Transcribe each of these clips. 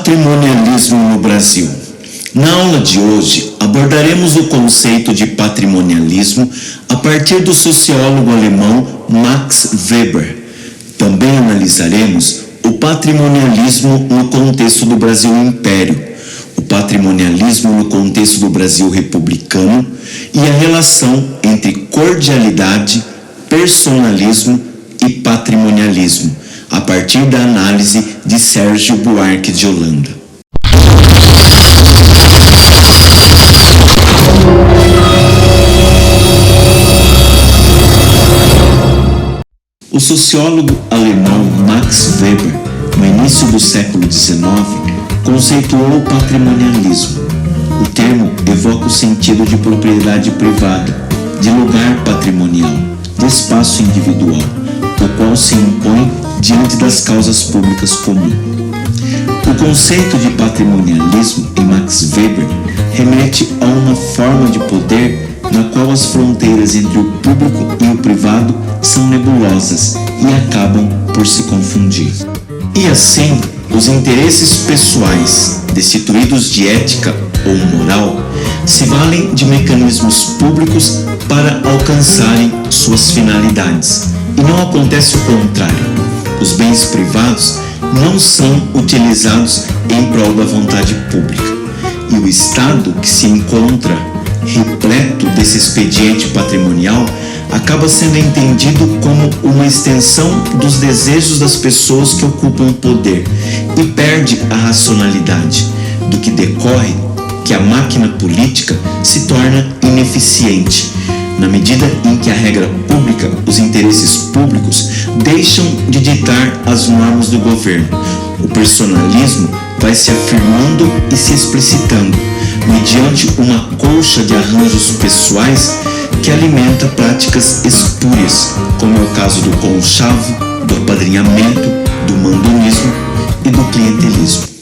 Patrimonialismo no Brasil. Na aula de hoje, abordaremos o conceito de patrimonialismo a partir do sociólogo alemão Max Weber. Também analisaremos o patrimonialismo no contexto do Brasil Império, o patrimonialismo no contexto do Brasil republicano e a relação entre cordialidade, personalismo e patrimonialismo, a partir da análise de Sérgio Buarque de Holanda. O sociólogo alemão Max Weber, no início do século XIX, conceituou o patrimonialismo. O termo evoca o sentido de propriedade privada, de lugar patrimonial, de espaço individual, o qual se impõe diante das causas públicas comuns. O conceito de patrimonialismo em Max Weber remete a uma forma de poder na qual as fronteiras entre o público e o privado são nebulosas e acabam por se confundir. E assim, os interesses pessoais, destituídos de ética ou moral, se valem de mecanismos públicos para alcançarem suas finalidades. E não acontece o contrário. Os bens privados não são utilizados em prol da vontade pública. E o Estado, que se encontra repleto desse expediente patrimonial, acaba sendo entendido como uma extensão dos desejos das pessoas que ocupam o poder e perde a racionalidade, do que decorre que a máquina política se torna ineficiente, na medida em que a regra pública, os interesses públicos, deixam de ditar as normas do governo. O personalismo vai se afirmando e se explicitando, mediante uma colcha de arranjos pessoais que alimenta práticas espúrias, como é o caso do conchavo, do apadrinhamento, do mandonismo e do clientelismo.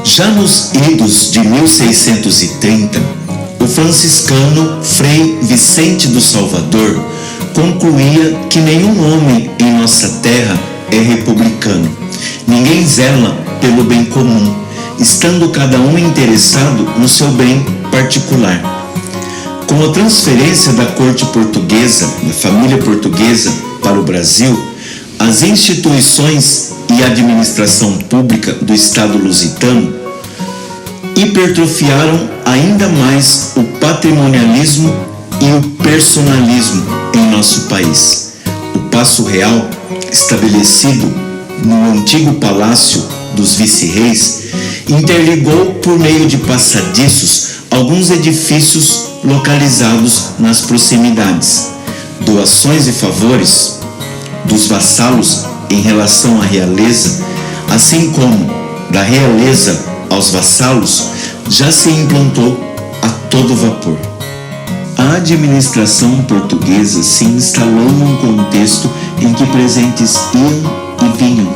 Já nos idos de 1630, o franciscano Frei Vicente do Salvador concluía que nenhum homem em nossa terra é republicano. Ninguém zela pelo bem comum, estando cada um interessado no seu bem particular. Com a transferência da corte portuguesa, da família portuguesa, para o Brasil, as instituições e a administração pública do Estado lusitano hipertrofiaram ainda mais o patrimonialismo e o personalismo em nosso país. O Paço Real, estabelecido no antigo Palácio dos Vice-Reis, interligou por meio de passadiços alguns edifícios localizados nas proximidades. Doações e favores dos vassalos em relação à realeza, assim como da realeza aos vassalos, já se implantou a todo vapor. A administração portuguesa se instalou num contexto em que presentes iam e vinham,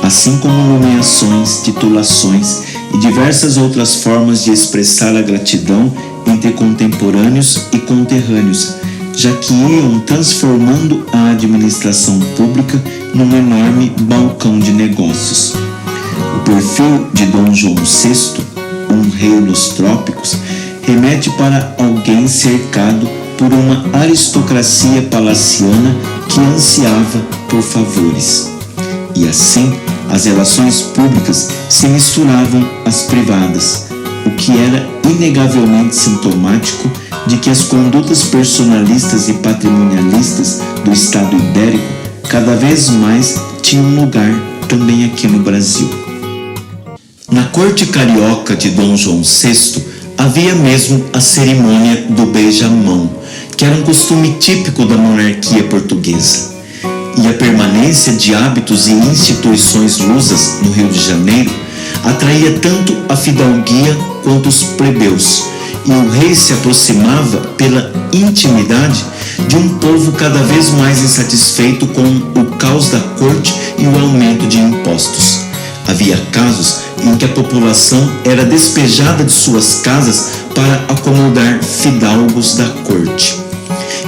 assim como nomeações, titulações e diversas outras formas de expressar a gratidão entre contemporâneos e conterrâneos, já que iam transformando a administração pública num enorme balcão de negócios. O perfil de Dom João VI, um rei nos trópicos, remete para alguém cercado por uma aristocracia palaciana que ansiava por favores. E assim, as relações públicas se misturavam às privadas, o que era inegavelmente sintomático de que as condutas personalistas e patrimonialistas do Estado ibérico cada vez mais tinham lugar também aqui no Brasil. Na corte carioca de Dom João VI, havia mesmo a cerimônia do beijamão, que era um costume típico da monarquia portuguesa. E a permanência de hábitos e instituições lusas no Rio de Janeiro atraía tanto a fidalguia quanto os plebeus, e o rei se aproximava pela intimidade de um povo cada vez mais insatisfeito com o caos da corte e o aumento de impostos. Havia casos em que a população era despejada de suas casas para acomodar fidalgos da corte.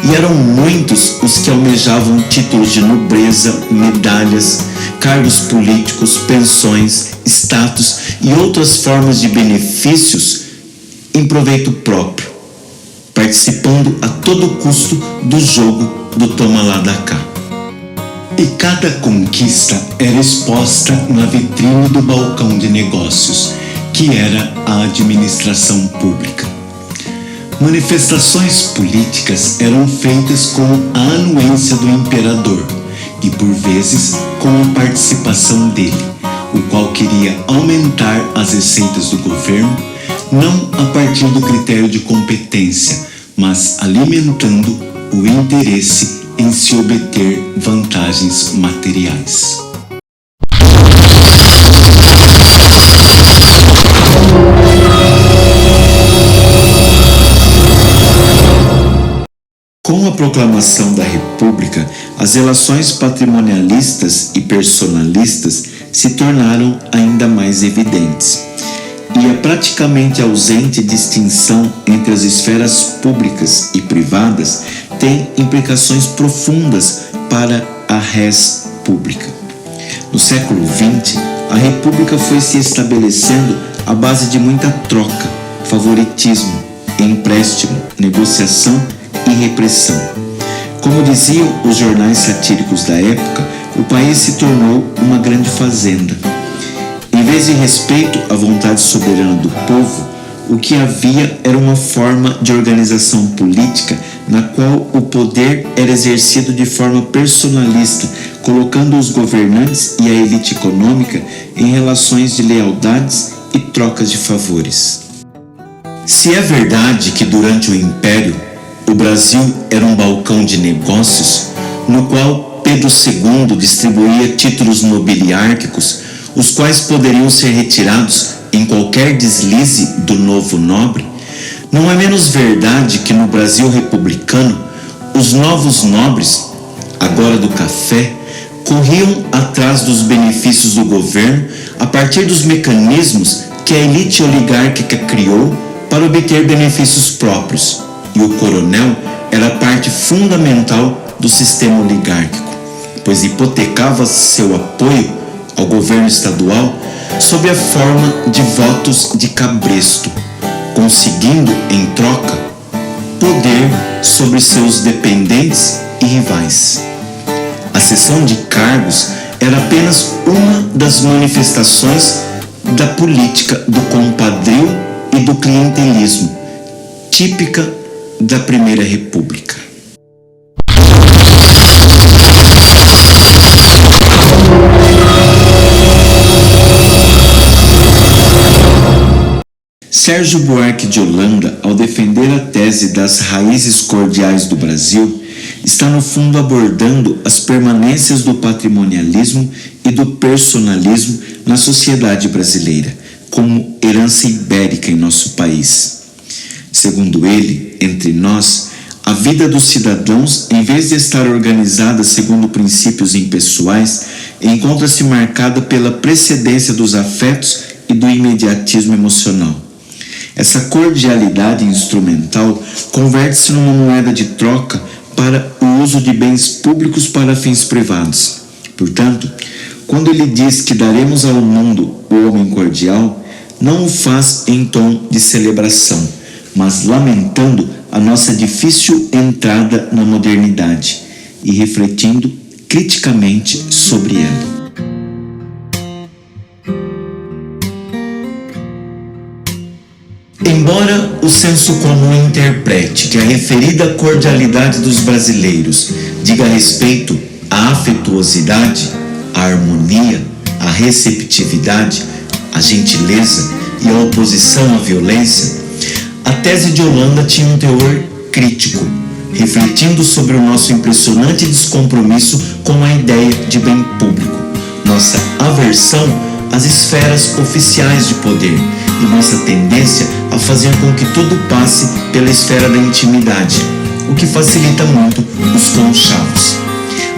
E eram muitos os que almejavam títulos de nobreza, medalhas, cargos políticos, pensões, status e outras formas de benefícios em proveito próprio, participando a todo custo do jogo do toma lá da cá. E cada conquista era exposta na vitrine do balcão de negócios, que era a administração pública. Manifestações políticas eram feitas com a anuência do imperador e, por vezes, com a participação dele, o qual queria aumentar as receitas do governo, não a partir do critério de competência, mas alimentando o interesse em se obter vantagens materiais. Com a proclamação da República, as relações patrimonialistas e personalistas se tornaram ainda mais evidentes, e a praticamente ausente distinção entre as esferas públicas e privadas tem implicações profundas para a res pública. No século XX, a República foi se estabelecendo à base de muita troca, favoritismo, empréstimo, negociação e repressão. Como diziam os jornais satíricos da época, o país se tornou uma grande fazenda. Em vez de respeito à vontade soberana do povo, o que havia era uma forma de organização política na qual o poder era exercido de forma personalista, colocando os governantes e a elite econômica em relações de lealdades e trocas de favores. Se é verdade que durante o Império o Brasil era um balcão de negócios, no qual Pedro II distribuía títulos nobiliárquicos, os quais poderiam ser retirados em qualquer deslize do novo nobre, não é menos verdade que no Brasil republicano, os novos nobres, agora do café, corriam atrás dos benefícios do governo a partir dos mecanismos que a elite oligárquica criou para obter benefícios próprios, e o coronel era parte fundamental do sistema oligárquico, pois hipotecava seu apoio ao governo estadual sob a forma de votos de cabresto, conseguindo, em troca, poder sobre seus dependentes e rivais. A cessão de cargos era apenas uma das manifestações da política do compadrio e do clientelismo, típica da Primeira República. Sérgio Buarque de Holanda, ao defender a tese das raízes cordiais do Brasil, está no fundo abordando as permanências do patrimonialismo e do personalismo na sociedade brasileira, como herança ibérica em nosso país. Segundo ele, entre nós, a vida dos cidadãos, em vez de estar organizada segundo princípios impessoais, encontra-se marcada pela precedência dos afetos e do imediatismo emocional. Essa cordialidade instrumental converte-se numa moeda de troca para o uso de bens públicos para fins privados. Portanto, quando ele diz que daremos ao mundo o homem cordial, não o faz em tom de celebração, mas lamentando a nossa difícil entrada na modernidade e refletindo criticamente sobre ela. Embora o senso comum interprete que a referida cordialidade dos brasileiros diga respeito à afetuosidade, à harmonia, à receptividade, à gentileza e à oposição à violência, a tese de Holanda tinha um teor crítico, refletindo sobre o nosso impressionante descompromisso com a ideia de bem público, nossa aversão às esferas oficiais de poder e nossa tendência a fazer com que tudo passe pela esfera da intimidade, o que facilita muito os conchavos.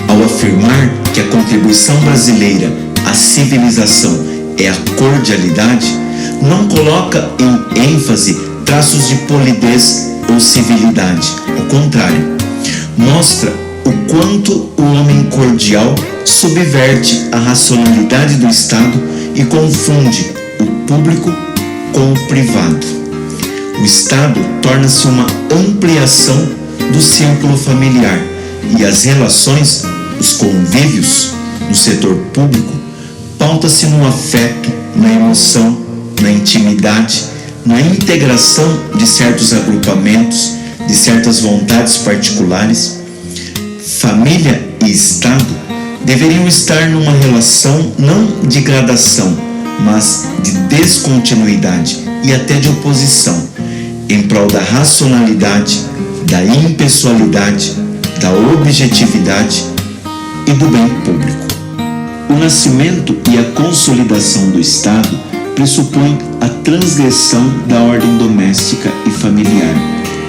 Ao afirmar que a contribuição brasileira à civilização é a cordialidade, não coloca em ênfase traços de polidez ou civilidade. Ao contrário, mostra o quanto o homem cordial subverte a racionalidade do Estado e confunde o público com o privado. O Estado torna-se uma ampliação do círculo familiar e as relações, os convívios no setor público, pauta-se no afeto, na emoção, na intimidade, na integração de certos agrupamentos, de certas vontades particulares. Família e Estado deveriam estar numa relação não de gradação, mas de descontinuidade e até de oposição, em prol da racionalidade, da impessoalidade, da objetividade e do bem público. O nascimento e a consolidação do Estado pressupõe a transgressão da ordem doméstica e familiar,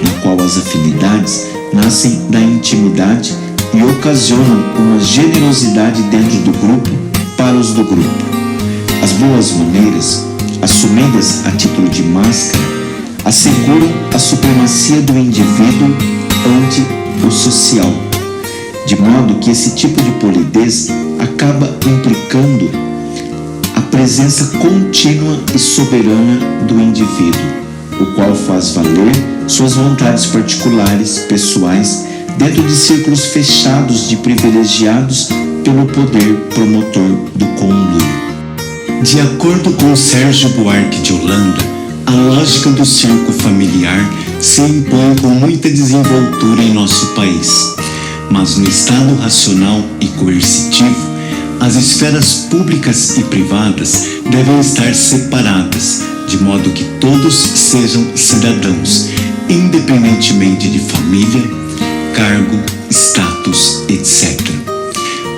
na qual as afinidades nascem da intimidade e ocasionam uma generosidade dentro do grupo para os do grupo. As boas maneiras, assumidas a título de máscara, asseguram a supremacia do indivíduo ante o social, de modo que esse tipo de polidez acaba implicando a presença contínua e soberana do indivíduo, o qual faz valer suas vontades particulares, pessoais, dentro de círculos fechados de privilegiados pelo poder promotor do conluio. De acordo com Sérgio Buarque de Holanda, a lógica do círculo familiar se impõe com muita desenvoltura em nosso país, mas no estado racional e coercitivo, as esferas públicas e privadas devem estar separadas, de modo que todos sejam cidadãos, independentemente de família, cargo, status, etc.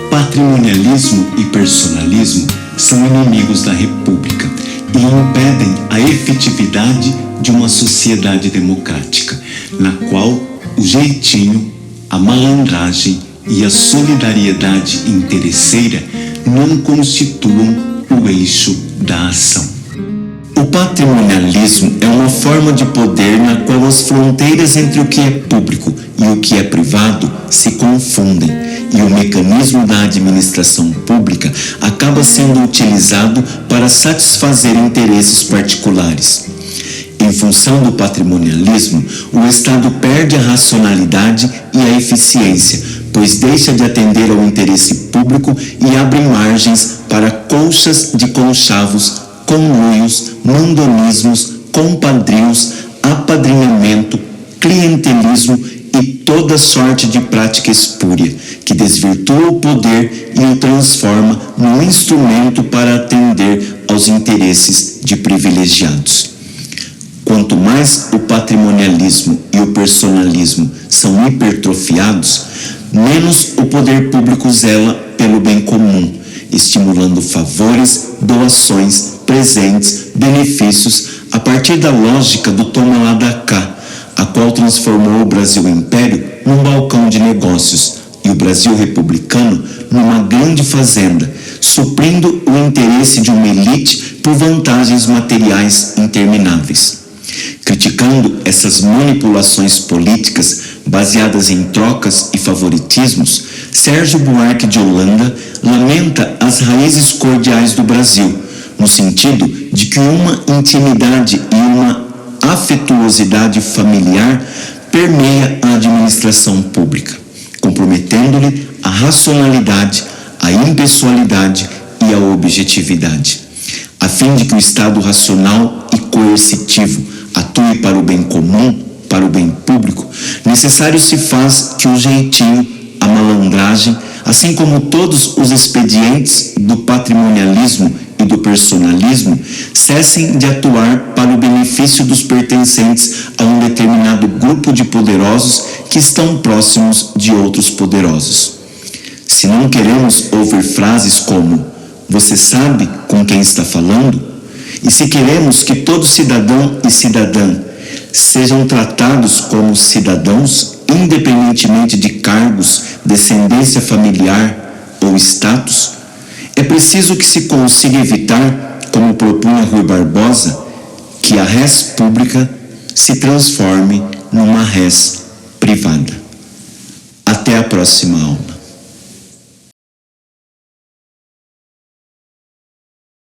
Patrimonialismo e personalismo são inimigos da República e impedem a efetividade de uma sociedade democrática, na qual o jeitinho, a malandragem e a solidariedade interesseira não constituam o eixo da ação. O patrimonialismo é uma forma de poder na qual as fronteiras entre o que é público e o que é privado se confundem, e o mecanismo da administração pública acaba sendo utilizado para satisfazer interesses particulares. Em função do patrimonialismo, o Estado perde a racionalidade e a eficiência, pois deixa de atender ao interesse público e abre margens para colchas de conchavos, conluios, mandonismos, compadrios, apadrinhamento, clientelismo e toda sorte de prática espúria, que desvirtua o poder e o transforma num instrumento para atender aos interesses de privilegiados. Quanto mais o patrimonialismo e o personalismo são hipertrofiados, menos o poder público zela pelo bem comum, estimulando favores, doações, presentes, benefícios, a partir da lógica do toma lá da cá, a qual transformou o Brasil Império num balcão de negócios e o Brasil republicano numa grande fazenda, suprindo o interesse de uma elite por vantagens materiais intermináveis. Criticando essas manipulações políticas baseadas em trocas e favoritismos, Sérgio Buarque de Holanda lamenta as raízes cordiais do Brasil, no sentido de que uma intimidade e uma afetuosidade familiar permeia a administração pública, comprometendo-lhe a racionalidade, a impessoalidade e a objetividade. A fim de que o Estado racional e coercitivo atue para o bem comum, para o bem público, necessário se faz que o jeitinho, a malandragem, assim como todos os expedientes do patrimonialismo e do personalismo, cessem de atuar para o benefício dos pertencentes a um determinado grupo de poderosos que estão próximos de outros poderosos. Se não queremos ouvir frases como "você sabe com quem está falando?", e se queremos que todo cidadão e cidadã sejam tratados como cidadãos, independentemente de cargos, descendência familiar ou status, é preciso que se consiga evitar como propunha Rui Barbosa, que a res pública se transforme numa res privada. Até a próxima aula.